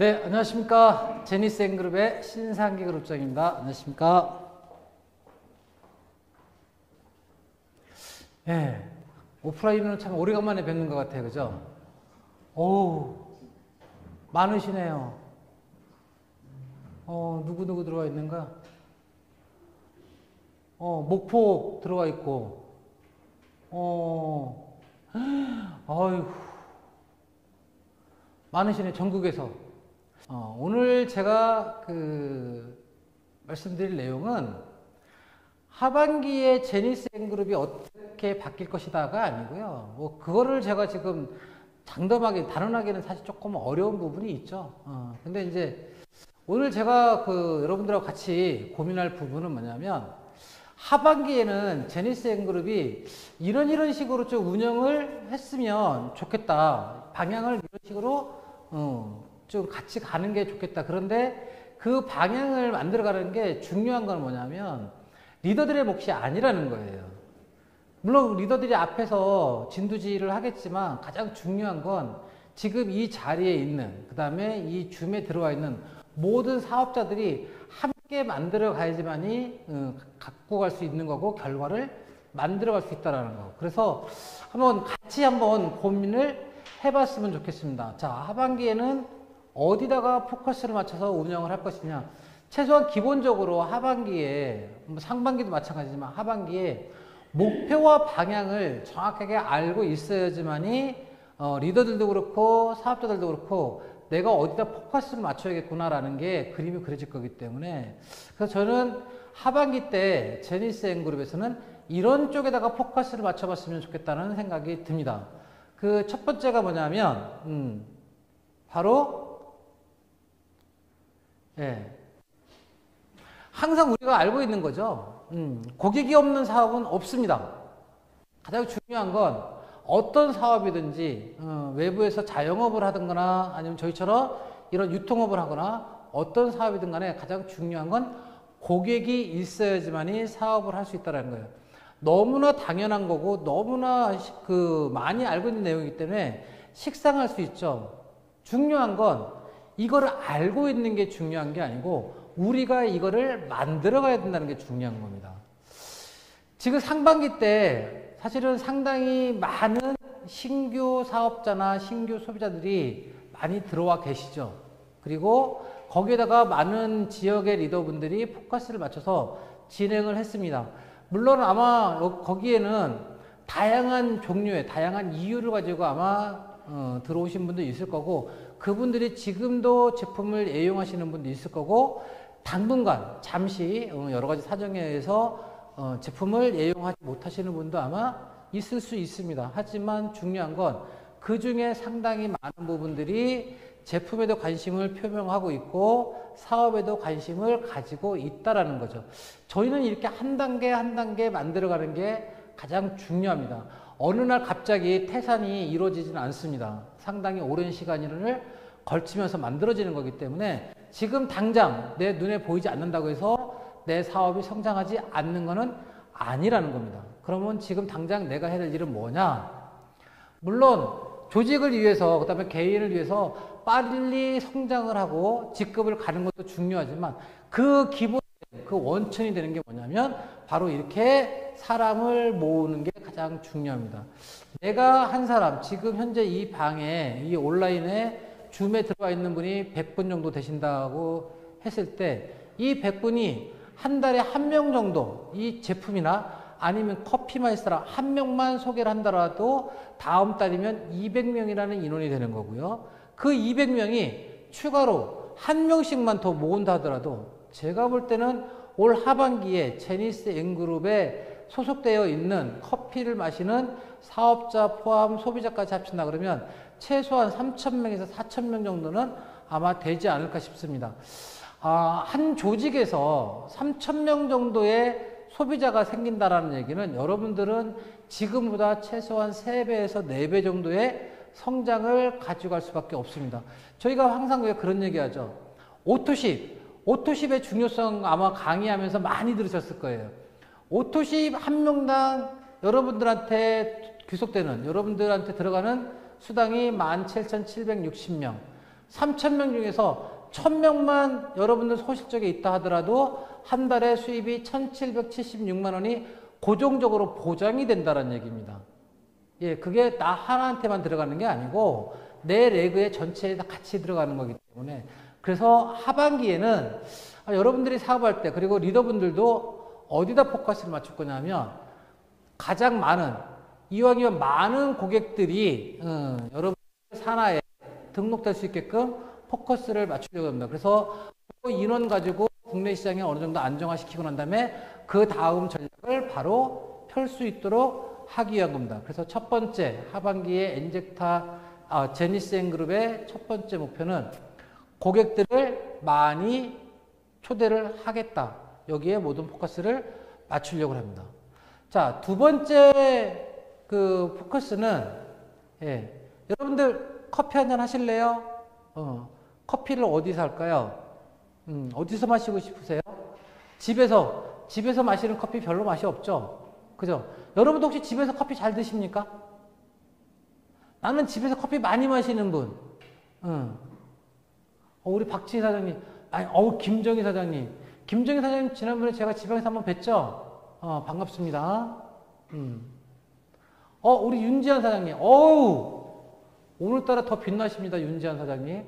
네, 안녕하십니까. 제니스앤그룹의 신상기 그룹장입니다. 안녕하십니까. 예, 오프라인으로 참 오래간만에 뵙는 것 같아요. 그죠? 어우, 많으시네요. 누구 들어와 있는가? 목포 들어와 있고, 아유, 많으시네, 전국에서. 오늘 제가 말씀드릴 내용은 하반기에 제니스앤그룹이 어떻게 바뀔 것이다가 아니고요. 뭐 그거를 제가 지금 장담하게 단언하기는 사실 조금 어려운 부분이 있죠. 근데 이제 오늘 제가 여러분들하고 같이 고민할 부분은 뭐냐면 하반기에는 제니스앤그룹이 이런 식으로 좀 운영을 했으면 좋겠다. 방향을 이런 식으로 좀 같이 가는 게 좋겠다. 그런데 그 방향을 만들어가는 게 중요한 건 뭐냐면 리더들의 몫이 아니라는 거예요. 물론 리더들이 앞에서 진두지휘를 하겠지만 가장 중요한 건 지금 이 자리에 있는, 그 다음에 이 줌에 들어와 있는 모든 사업자들이 함께 만들어 가야지만이 갖고 갈 수 있는 거고 결과를 만들어 갈 수 있다는 거. 그래서 같이 한번 고민을 해봤으면 좋겠습니다. 자, 하반기에는 어디다가 포커스를 맞춰서 운영을 할 것이냐. 최소한 기본적으로 하반기에, 상반기도 마찬가지지만 하반기에 목표와 방향을 정확하게 알고 있어야지만이 리더들도 그렇고 사업자들도 그렇고 내가 어디다 포커스를 맞춰야겠구나라는 게 그림이 그려질 거기 때문에, 그래서 저는 하반기 때 제니스앤그룹에서는 이런 쪽에다가 포커스를 맞춰봤으면 좋겠다는 생각이 듭니다. 그 첫 번째가 뭐냐면 바로 항상 우리가 알고 있는 거죠. 고객이 없는 사업은 없습니다. 가장 중요한 건 어떤 사업이든지 외부에서 자영업을 하든거나 아니면 저희처럼 이런 유통업을 하거나 어떤 사업이든 간에 가장 중요한 건 고객이 있어야지만이 사업을 할 수 있다는 거예요. 너무나 당연한 거고 너무나 많이 알고 있는 내용이기 때문에 식상할 수 있죠. 중요한 건 이거를 알고 있는 게 중요한 게 아니고 우리가 이거를 만들어 가야 된다는 게 중요한 겁니다. 지금 상반기 때 사실은 상당히 많은 신규 사업자나 신규 소비자들이 많이 들어와 계시죠. 그리고 거기에다가 많은 지역의 리더분들이 포커스를 맞춰서 진행을 했습니다. 물론 아마 거기에는 다양한 종류의 다양한 이유를 가지고 아마 들어오신 분도 있을 거고 그분들이 지금도 제품을 애용하시는 분도 있을 거고 당분간 잠시 여러 가지 사정에 의해서 제품을 애용하지 못하시는 분도 아마 있을 수 있습니다. 하지만 중요한 건 그 중에 상당히 많은 부분들이 제품에도 관심을 표명하고 있고 사업에도 관심을 가지고 있다라는 거죠. 저희는 이렇게 한 단계 한 단계 만들어가는 게 가장 중요합니다. 어느 날 갑자기 태산이 이루어지지는 않습니다. 상당히 오랜 시간을 걸치면서 만들어지는 거기 때문에 지금 당장 내 눈에 보이지 않는다고 해서 내 사업이 성장하지 않는 것은 아니라는 겁니다. 그러면 지금 당장 내가 해야 될 일은 뭐냐? 물론 조직을 위해서 그 다음에 개인을 위해서 빨리 성장을 하고 직급을 가는 것도 중요하지만 그 기본 그 원천이 되는 게 뭐냐면 바로 이렇게 사람을 모으는 게 가장 중요합니다. 내가 한 사람 지금 현재 이 방에 이 온라인에 줌에 들어와 있는 분이 100분 정도 되신다고 했을 때 이 100분이 한 달에 한 명 정도 이 제품이나 아니면 커피 마이스터라 한 명만 소개를 한다라도 다음 달이면 200명이라는 인원이 되는 거고요. 그 200명이 추가로 한 명씩만 더 모은다 하더라도 제가 볼 때는 올 하반기에 제니스앤그룹에 소속되어 있는 커피를 마시는 사업자 포함 소비자까지 합친다 그러면 최소한 3,000명에서 4,000명 정도는 아마 되지 않을까 싶습니다. 한 조직에서 3,000명 정도의 소비자가 생긴다라는 얘기는 여러분들은 지금보다 최소한 3배에서 4배 정도의 성장을 가져갈 수밖에 없습니다. 저희가 항상 왜 그런 얘기 하죠? 오토십의 중요성 아마 강의하면서 많이 들으셨을 거예요. 오토십 한 명당 여러분들한테 귀속되는, 여러분들한테 들어가는 수당이 17,760명. 3,000명 중에서 1,000명만 여러분들 소실적에 있다 하더라도 한 달에 수입이 1,776만 원이 고정적으로 보장이 된다는 얘기입니다. 예, 그게 나 하나한테만 들어가는 게 아니고 내 레그에 전체에 다 같이 들어가는 거기 때문에 그래서 하반기에는 여러분들이 사업할 때 그리고 리더분들도 어디다 포커스를 맞출 거냐면 가장 많은 이왕이면 많은 고객들이 여러분 산하에 등록될 수 있게끔 포커스를 맞추려고 합니다. 그래서 그 인원 가지고 국내 시장에 어느 정도 안정화시키고 난 다음에 그 다음 전략을 바로 펼 수 있도록 하기 위한 겁니다. 그래서 첫 번째 하반기에 제니스앤그룹의 첫 번째 목표는 고객들을 많이 초대를 하겠다. 여기에 모든 포커스를 맞추려고 합니다. 자, 두 번째 그 포커스는 여러분들 커피 한잔 하실래요? 커피를 어디서 할까요? 어디서 마시고 싶으세요? 집에서 마시는 커피 별로 맛이 없죠? 그죠? 여러분도 혹시 집에서 커피 잘 드십니까? 나는 집에서 커피 많이 마시는 분. 우리 박지희 사장님, 김정희 사장님. 김정희 사장님 지난번에 제가 지방에서 한번 뵀죠? 반갑습니다. 우리 윤지한 사장님. 오늘따라 더 빛나십니다. 윤지한 사장님.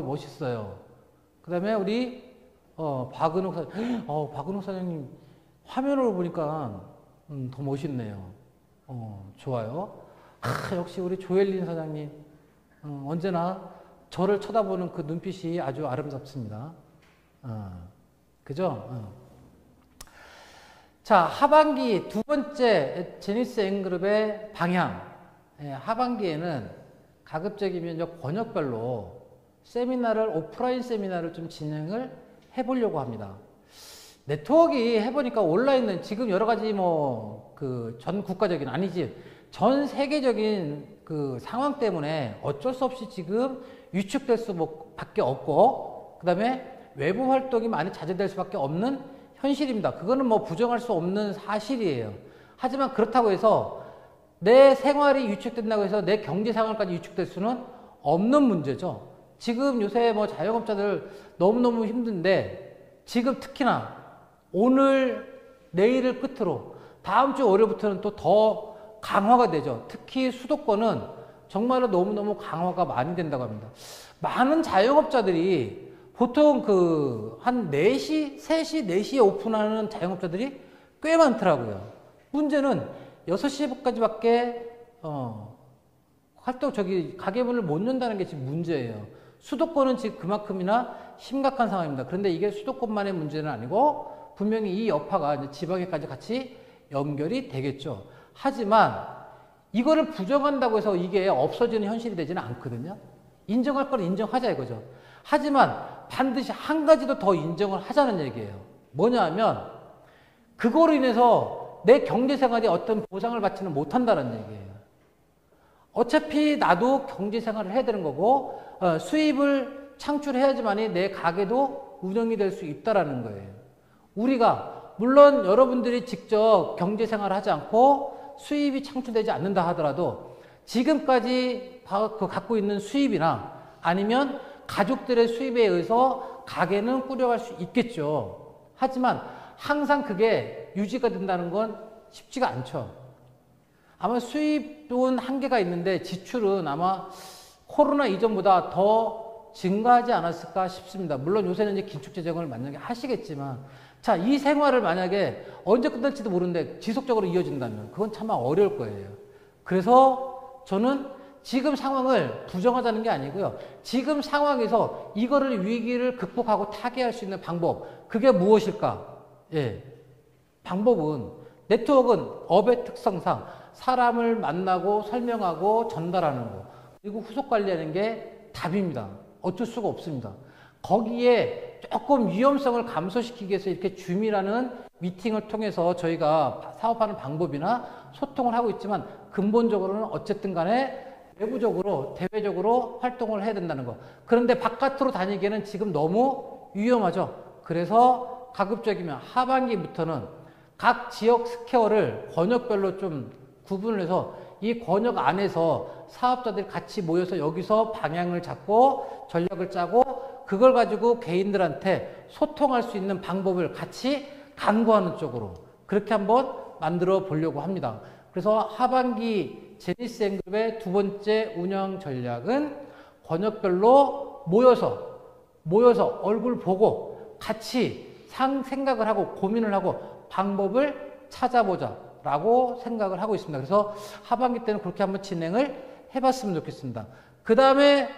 멋있어요. 그 다음에 우리, 박은옥 사장님. 박은옥 사장님 화면으로 보니까, 더 멋있네요. 좋아요. 역시 우리 조엘린 사장님. 언제나 저를 쳐다보는 그 눈빛이 아주 아름답습니다. 그죠? 자, 하반기 두 번째 제니스앤그룹의 방향. 하반기에는 가급적이면 권역별로 오프라인 세미나를 좀 진행을 해보려고 합니다. 네트워크 해보니까 온라인은 지금 여러 가지 전 국가적인 전 세계적인 그 상황 때문에 어쩔 수 없이 지금 위축될 수밖에 없고, 그 다음에 외부 활동이 많이 자제될 수밖에 없는 현실입니다. 그거는 부정할 수 없는 사실이에요. 하지만 그렇다고 해서 내 생활이 위축된다고 해서 내 경제 상황까지 위축될 수는 없는 문제죠. 지금 요새 자영업자들 너무너무 힘든데 지금 특히나 오늘 내일을 끝으로 다음 주 월요일부터는 또 더 강화가 되죠. 특히 수도권은 정말로 너무너무 강화가 많이 된다고 합니다. 많은 자영업자들이 보통 한 4시, 3시, 4시에 오픈하는 자영업자들이 꽤 많더라고요. 문제는 6시까지밖에 가게문을 못 연다는 게 지금 문제예요. 수도권은 지금 그만큼이나 심각한 상황입니다. 그런데 이게 수도권만의 문제는 아니고 분명히 이 여파가 이제 지방에까지 같이 연결이 되겠죠. 하지만 이거를 부정한다고 해서 이게 없어지는 현실이 되지는 않거든요. 인정할 건 인정하자 이거죠. 하지만 반드시 한 가지도 더 인정을 하자는 얘기예요. 뭐냐 하면 그거로 인해서 내 경제생활이 어떤 보상을 받지는 못한다는 얘기예요. 어차피 나도 경제생활을 해야 되는 거고 수입을 창출해야지만이 내 가게도 운영이 될 수 있다는 거예요. 우리가 물론 여러분들이 직접 경제생활을 하지 않고 수입이 창출되지 않는다 하더라도 지금까지 갖고 있는 수입이나 아니면 가족들의 수입에 의해서 가게는 꾸려갈 수 있겠죠. 하지만 항상 그게 유지가 된다는 건 쉽지가 않죠. 아마 수입은 한계가 있는데 지출은 아마 코로나 이전보다 더 증가하지 않았을까 싶습니다. 물론 요새는 이제 긴축재정을 만약에 하시겠지만 자, 이 생활을 만약에 언제 끝날지도 모르는데 지속적으로 이어진다면 그건 참 어려울 거예요. 그래서 저는 지금 상황을 부정하자는 게 아니고요. 지금 상황에서 이거를 위기를 극복하고 타개할 수 있는 방법, 그게 무엇일까? 방법은 네트워크는 업의 특성상 사람을 만나고 설명하고 전달하는 거, 그리고 후속 관리하는 게 답입니다. 어쩔 수가 없습니다. 거기에 조금 위험성을 감소시키기 위해서 이렇게 줌이라는 미팅을 통해서 저희가 사업하는 방법이나 소통을 하고 있지만 근본적으로는 어쨌든 간에 외부적으로 대외적으로 활동을 해야 된다는 거. 그런데 바깥으로 다니기에는 지금 너무 위험하죠. 그래서 가급적이면 하반기부터는 각 지역 스퀘어를 권역별로 좀 구분을 해서 이 권역 안에서 사업자들이 같이 모여서 여기서 방향을 잡고 전략을 짜고 그걸 가지고 개인들한테 소통할 수 있는 방법을 같이 강구하는 쪽으로 그렇게 한번 만들어 보려고 합니다. 그래서 하반기 제니스앤그룹의 두 번째 운영 전략은 권역별로 모여서 얼굴 보고 같이 생각을 하고 고민을 하고 방법을 찾아보자 라고 생각을 하고 있습니다. 그래서 하반기 때는 그렇게 한번 진행을 해봤으면 좋겠습니다. 그 다음에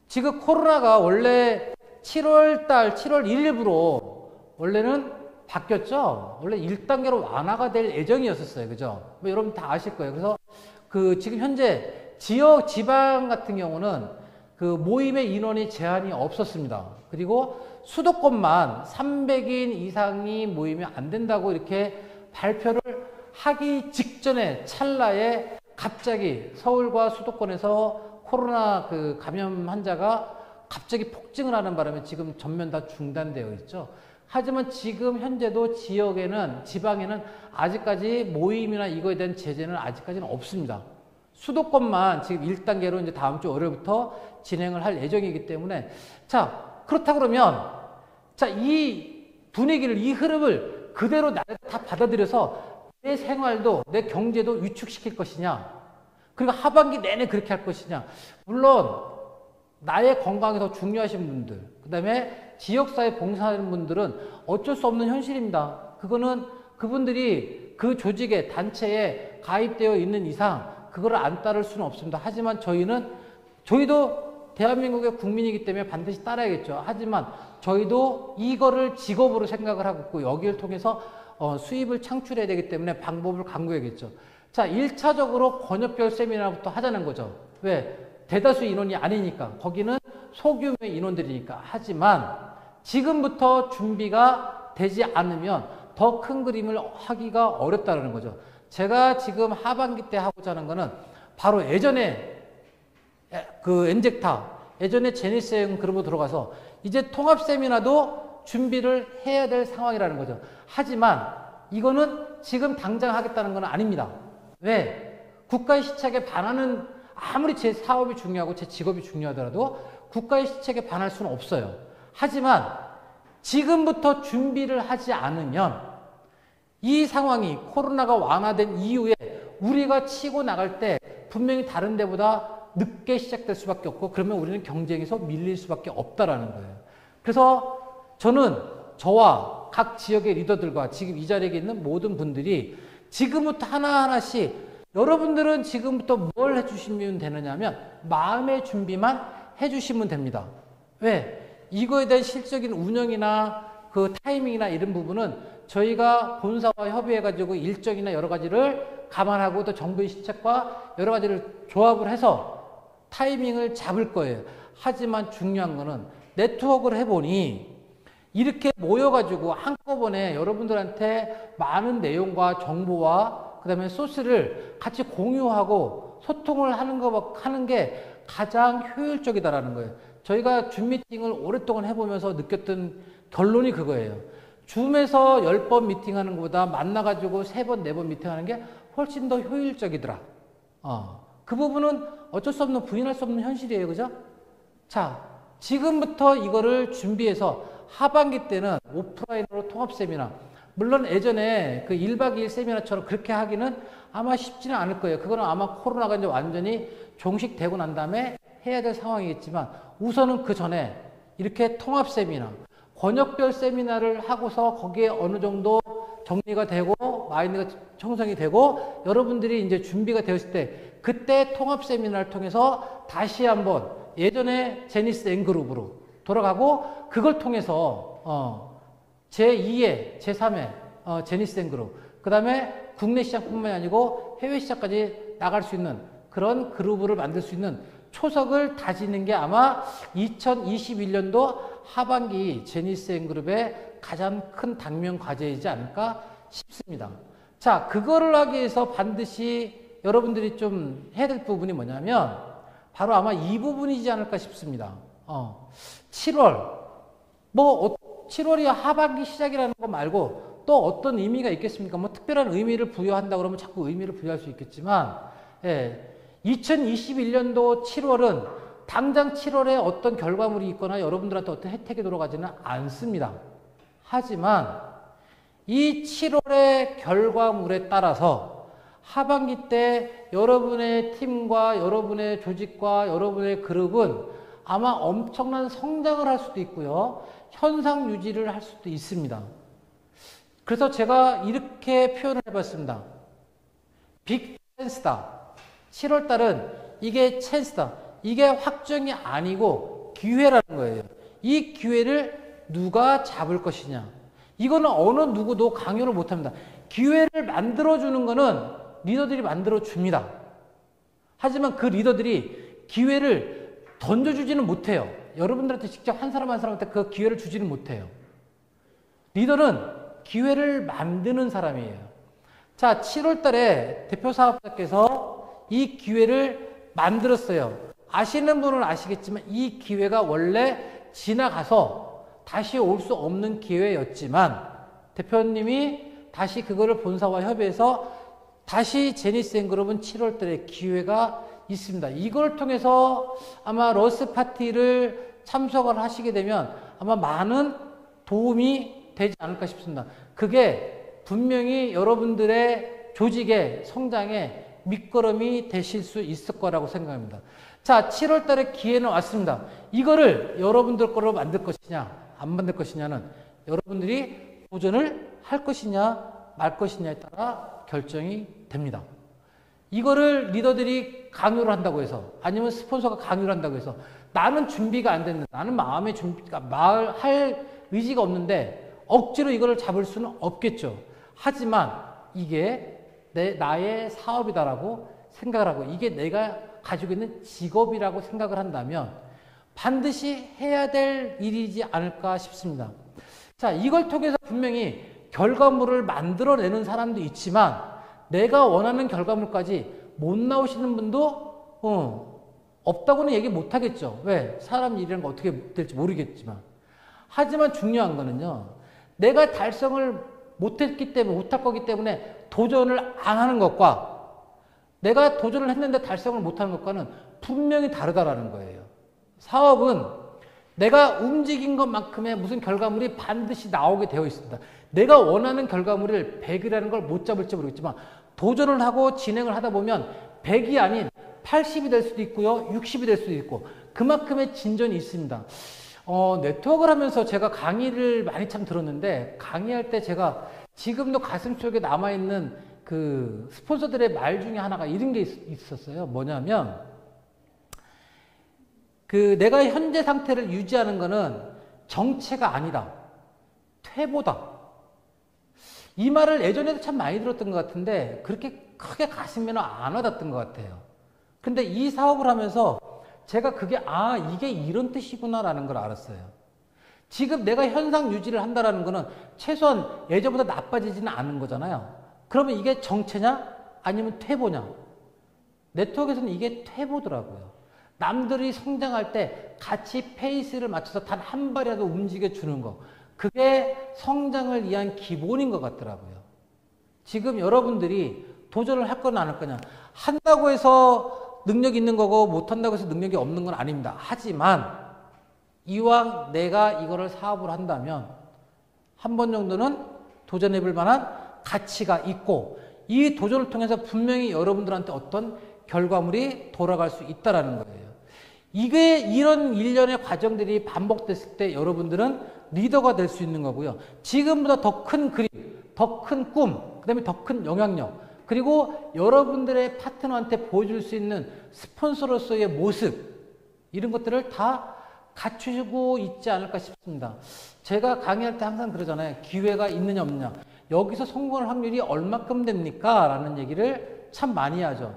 지금 코로나가 원래 7월 1일부로 원래는 바뀌었죠. 원래 1단계로 완화가 될 예정이었었어요. 그죠? 뭐 여러분 다 아실 거예요. 그래서 지금 현재 지방 같은 경우는 모임의 인원이 제한이 없었습니다. 그리고 수도권만 300인 이상이 모이면 안 된다고 이렇게 발표를 하기 직전에 찰나에 갑자기 서울과 수도권에서 코로나 감염 환자가 갑자기 폭증을 하는 바람에 지금 전면 다 중단되어 있죠. 하지만 지금 현재도 지방에는 아직까지 모임이나 이거에 대한 제재는 아직까지는 없습니다. 수도권만 지금 1단계로 이제 다음 주 월요일부터 진행을 할 예정이기 때문에 그렇다 그러면 이 분위기를 이 흐름을 그대로 다 받아들여서 내 생활도 내 경제도 위축시킬 것이냐 그리고 하반기 내내 그렇게 할 것이냐 물론 나의 건강이 더 중요하신 분들 그 다음에 지역사회 봉사하는 분들은 어쩔 수 없는 현실입니다. 그거는 그분들이 그 조직에 단체에 가입되어 있는 이상 그거를 안 따를 수는 없습니다. 하지만 저희도 대한민국의 국민이기 때문에 반드시 따라야겠죠. 하지만 저희도 이거를 직업으로 생각을 하고 있고 여기를 통해서 수입을 창출해야 되기 때문에 방법을 강구해야겠죠. 1차적으로 권역별 세미나부터 하자는 거죠. 왜? 대다수 인원이 아니니까. 거기는 소규모의 인원들이니까. 하지만 지금부터 준비가 되지 않으면 더 큰 그림을 하기가 어렵다는 거죠. 제가 지금 하반기 때 하고자 하는 거는 바로 예전에 엔젝타, 예전에 제니스앤그룹으로 들어가서 이제 통합 세미나도 준비를 해야 될 상황이라는 거죠. 하지만 이거는 지금 당장 하겠다는 건 아닙니다. 왜? 국가의 시책에 반하는 아무리 제 사업이 중요하고 제 직업이 중요하더라도 국가의 시책에 반할 수는 없어요. 하지만 지금부터 준비를 하지 않으면 이 상황이 코로나가 완화된 이후에 우리가 치고 나갈 때 분명히 다른 데보다 늦게 시작될 수밖에 없고 그러면 우리는 경쟁에서 밀릴 수밖에 없다라는 거예요. 그래서 저와 각 지역의 리더들과 지금 이 자리에 있는 모든 분들이 지금부터 하나하나씩 여러분들은 지금부터 뭘 해주시면 되느냐 하면 마음의 준비만 해주시면 됩니다. 왜? 이거에 대한 실질적인 운영이나 타이밍이나 이런 부분은 저희가 본사와 협의해가지고 일정이나 여러 가지를 감안하고 또 정부의 시책과 여러 가지를 조합을 해서 타이밍을 잡을 거예요. 하지만 중요한 거는 네트워크를 해보니 이렇게 모여가지고 한꺼번에 여러분들한테 많은 내용과 정보와 그 다음에 소스를 같이 공유하고 소통을 하는 게 가장 효율적이다라는 거예요. 저희가 줌 미팅을 오랫동안 해보면서 느꼈던 결론이 그거예요. 줌에서 10번 미팅하는 것보다 만나가지고 3번, 4번 미팅하는 게 훨씬 더 효율적이더라. 그 부분은 어쩔 수 없는 부인할 수 없는 현실이에요. 그죠? 지금부터 이거를 준비해서 하반기 때는 오프라인으로 통합 세미나 물론 예전에 1박 2일 세미나처럼 그렇게 하기는 아마 쉽지는 않을 거예요. 그거는 아마 코로나가 이제 완전히 종식되고 난 다음에 해야 될 상황이겠지만 우선은 그 전에 이렇게 통합 세미나 권역별 세미나를 하고서 거기에 어느 정도 정리가 되고 마인드가 형성이 되고 여러분들이 이제 준비가 되었을 때 그때 통합 세미나를 통해서 다시 한번 예전에 제니스앤그룹으로 돌아가고 그걸 통해서 제2의 제3의 제니스앤그룹 그 다음에 국내 시장뿐만이 아니고 해외 시장까지 나갈 수 있는 그런 그룹을 만들 수 있는 초석을 다지는 게 아마 2021년도 하반기 제니스앤그룹의 가장 큰 당면 과제이지 않을까 싶습니다. 그거를 하기 위해서 반드시 여러분들이 좀 해야 될 부분이 뭐냐면 바로 아마 이 부분이지 않을까 싶습니다. 7월 7월이 하반기 시작이라는 거 말고 또 어떤 의미가 있겠습니까? 뭐 특별한 의미를 부여한다 그러면 자꾸 의미를 부여할 수 있겠지만, 2021년도 7월은 당장 7월에 어떤 결과물이 있거나 여러분들한테 어떤 혜택이 돌아가지는 않습니다. 하지만 이 7월의 결과물에 따라서 하반기 때 여러분의 팀과 여러분의 조직과 여러분의 그룹은 아마 엄청난 성장을 할 수도 있고요. 현상 유지를 할 수도 있습니다. 그래서 제가 이렇게 표현을 해봤습니다. 빅 찬스다. 7월달은 이게 찬스다. 이게 확정이 아니고 기회라는 거예요. 이 기회를 누가 잡을 것이냐. 이거는 어느 누구도 강요를 못합니다. 기회를 만들어주는 거는 리더들이 만들어줍니다. 하지만 그 리더들이 기회를 던져주지는 못해요. 여러분들한테 직접 한 사람 한 사람한테 그 기회를 주지는 못해요. 리더는 기회를 만드는 사람이에요. 자, 7월 달에 대표 사업자께서 이 기회를 만들었어요. 아시는 분은 아시겠지만 이 기회가 원래 지나가서 다시 올 수 없는 기회였지만 대표님이 다시 그거를 본사와 협의해서 다시 제니스앤그룹은 7월 달에 기회가 있습니다. 이걸 통해서 아마 러스 파티를 참석을 하시게 되면 아마 많은 도움이 되지 않을까 싶습니다. 그게 분명히 여러분들의 조직의 성장에 밑거름이 되실 수 있을 거라고 생각합니다. 자, 7월 달에 기회는 왔습니다. 이거를 여러분들 거로 만들 것이냐 안 만들 것이냐는 여러분들이 도전을 할 것이냐 말 것이냐에 따라 결정이 됩니다. 이거를 리더들이 강요를 한다고 해서 아니면 스폰서가 강요를 한다고 해서 나는 준비가 안 됐는데 나는 마음의 준비가 할 의지가 없는데 억지로 이거를 잡을 수는 없겠죠. 하지만 이게 나의 사업이다라고 생각을 하고 이게 내가 가지고 있는 직업이라고 생각을 한다면 반드시 해야 될 일이지 않을까 싶습니다. 자, 이걸 통해서 분명히 결과물을 만들어내는 사람도 있지만 내가 원하는 결과물까지 못 나오시는 분도 없다고는 얘기 못 하겠죠. 왜? 사람 일이라는 거 어떻게 될지 모르겠지만. 하지만 중요한 거는요. 내가 달성을 못했기 때문에 못할 거기 때문에 도전을 안 하는 것과 내가 도전을 했는데 달성을 못하는 것과는 분명히 다르다라는 거예요. 사업은 내가 움직인 것만큼의 무슨 결과물이 반드시 나오게 되어 있습니다. 내가 원하는 결과물을 100이라는 걸 못 잡을지 모르겠지만 도전을 하고 진행을 하다 보면 100이 아닌 80이 될 수도 있고요. 60이 될 수도 있고 그만큼의 진전이 있습니다. 네트워크를 하면서 제가 강의를 많이 참 들었는데 강의할 때 제가 지금도 가슴속에 남아있는 그 스폰서들의 말 중에 하나가 이런 게 있었어요. 뭐냐면 그 내가 현재 상태를 유지하는 거는 정체가 아니다. 퇴보다. 이 말을 예전에도 참 많이 들었던 것 같은데 그렇게 크게 가슴에는 안 와닿았던 것 같아요. 근데 이 사업을 하면서 제가 그게 이게 이런 뜻이구나라는 걸 알았어요. 지금 내가 현상 유지를 한다라는 거는 최소한 예전보다 나빠지지는 않은 거잖아요. 그러면 이게 정체냐? 아니면 퇴보냐? 네트워크에서는 이게 퇴보더라고요. 남들이 성장할 때 같이 페이스를 맞춰서 단 한 발이라도 움직여주는 거. 그게 성장을 위한 기본인 것 같더라고요. 지금 여러분들이 도전을 할 거냐 안 할 거냐. 한다고 해서 능력이 있는 거고 못한다고 해서 능력이 없는 건 아닙니다. 하지만 이왕 내가 이거를 사업을 한다면 한 번 정도는 도전해 볼 만한 가치가 있고 이 도전을 통해서 분명히 여러분들한테 어떤 결과물이 돌아갈 수 있다는 거예요. 이게 이런 일련의 과정들이 반복됐을 때 여러분들은 리더가 될 수 있는 거고요. 지금보다 더 큰 그림, 더 큰 꿈, 그 다음에 더 큰 영향력, 그리고 여러분들의 파트너한테 보여줄 수 있는 스폰서로서의 모습, 이런 것들을 다 갖추고 있지 않을까 싶습니다. 제가 강의할 때 항상 그러잖아요. 기회가 있느냐 없느냐. 여기서 성공할 확률이 얼마큼 됩니까? 라는 얘기를 참 많이 하죠.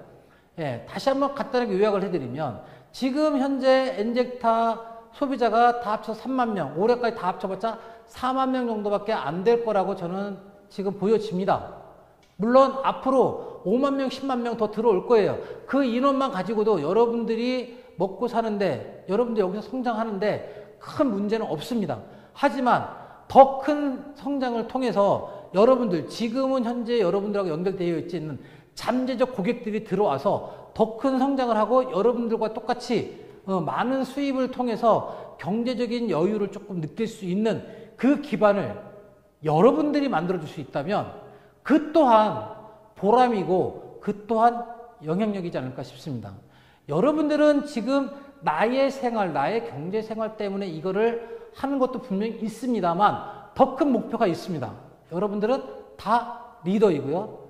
다시 한번 간단하게 요약을 해드리면 지금 현재 엔젝타 소비자가 다 합쳐서 3만 명, 올해까지 다 합쳐봤자 4만 명 정도밖에 안 될 거라고 저는 지금 보여집니다. 물론 앞으로 5만 명, 10만 명 더 들어올 거예요. 그 인원만 가지고도 여러분들이 먹고 사는데, 여러분들 여기서 성장하는데 큰 문제는 없습니다. 하지만 더 큰 성장을 통해서 여러분들 지금은 현재 여러분들하고 연결되어 있는 잠재적 고객들이 들어와서 더 큰 성장을 하고 여러분들과 똑같이 많은 수입을 통해서 경제적인 여유를 조금 느낄 수 있는 그 기반을 여러분들이 만들어줄 수 있다면 그 또한 보람이고 그 또한 영향력이지 않을까 싶습니다. 여러분들은 지금 나의 생활, 나의 경제 생활 때문에 이거를 하는 것도 분명히 있습니다만 더 큰 목표가 있습니다. 여러분들은 다 리더이고요.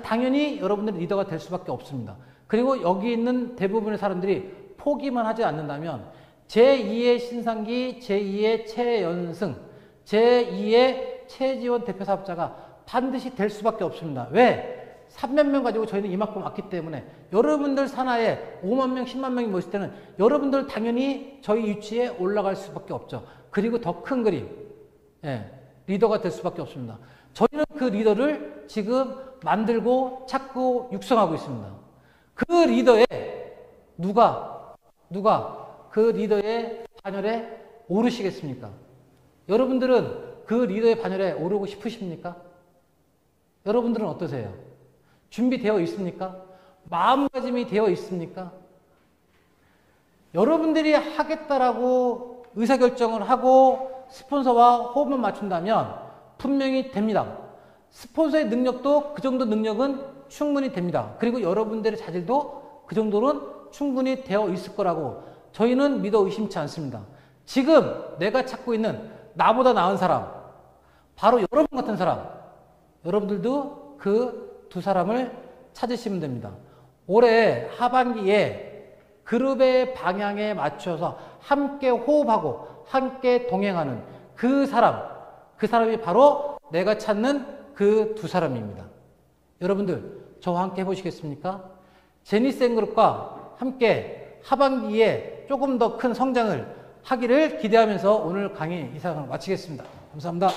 당연히 여러분들은 리더가 될 수밖에 없습니다. 그리고 여기 있는 대부분의 사람들이 포기만 하지 않는다면 제2의 신상기, 제2의 최연승, 제2의 최지원 대표 사업자가 반드시 될 수밖에 없습니다. 왜? 3만 명 가지고 저희는 이만큼 왔기 때문에 여러분들 산하에 5만 명, 10만 명이 모였을 때는 여러분들 당연히 저희 위치에 올라갈 수밖에 없죠. 그리고 더 큰 그림, 리더가 될 수밖에 없습니다. 저희는 그 리더를 지금 만들고 찾고 육성하고 있습니다. 그 리더에 누가 그 리더의 반열에 오르시겠습니까? 여러분들은 그 리더의 반열에 오르고 싶으십니까? 여러분들은 어떠세요? 준비되어 있습니까? 마음가짐이 되어 있습니까? 여러분들이 하겠다라고 의사결정을 하고 스폰서와 호흡을 맞춘다면 분명히 됩니다. 스폰서의 능력도 그 정도 능력은 충분히 됩니다. 그리고 여러분들의 자질도 그 정도는 충분히 되어 있을 거라고 저희는 믿어 의심치 않습니다. 지금 내가 찾고 있는 나보다 나은 사람, 바로 여러분 같은 사람, 여러분들도 그 두 사람을 찾으시면 됩니다. 올해 하반기에 그룹의 방향에 맞춰서 함께 호흡하고 함께 동행하는 그 사람이 바로 내가 찾는 그 두 사람입니다. 여러분들 저와 함께 해보시겠습니까? 제니센그룹과 함께 하반기에 조금 더 큰 성장을 하기를 기대하면서 오늘 강의 이상을 마치겠습니다. 감사합니다.